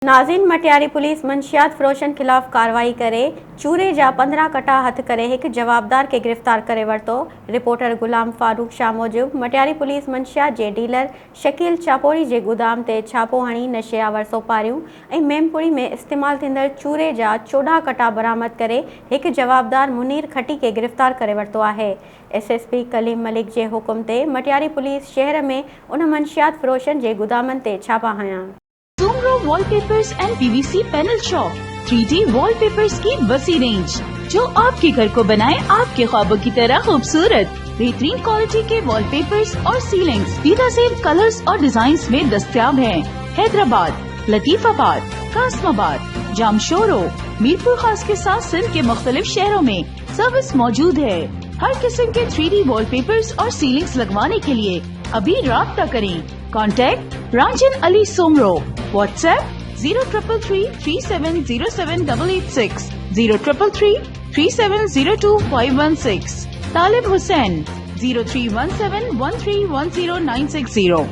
नाज़रीन, मटियारी पुलिस मंशियात फ़रोशन खिलाफ़ कार्रवाई करे चूरे जा 15 कटा हथ करे एक जवाबदार के गिरफ़्तार करे वरतो। रिपोर्टर गुलाम फारूक शाह मूजिब मटियारी पुलिस मंशियात जे डीलर शकील चापोरी जे गोदाम ते छापो हणी नशे आवर सोपारियूं ऐं मेमपुरी में इस्तेमाल थींदड़ चूरे जा 14 कटा बरामद करे एक जवाबदार मुनीर खटी के गिरफ़्तार करे वरतो आहे। SSP कलीम मलिक जे हुकुम ते मटियारी पुलिस शहर में उन मंशियात फ़रोशन जे गोदामन ते छापा हया। Soomro wallpapers and PVC panel shop 3D wallpapers की वसी रेंज जो आपके घर को बनाए आपके ख्वाबों की तरह खूबसूरत। बेहतरीन क्वालिटी के वॉलपेपर्स और सीलिंग्स बेहतरीन कलर्स और डिजाइन्स में दस्तयाब हैं। हैदराबाद, लतीफाबाद, कासमाबाद, जामशोरो, मीरपुर खास के साथ सिंध के मुख्तलिफ शहरों में सर्विस मौजूद है। हर किस्म के 3D वॉलपेपर्स और सीलिंग्स लगवाने के लिए अभी राब्ता करें। कॉन्टैक्ट रांजन अली सोमरो। WhatsApp 0333370786 03333702 516। तालिब हुसैन 031713109660।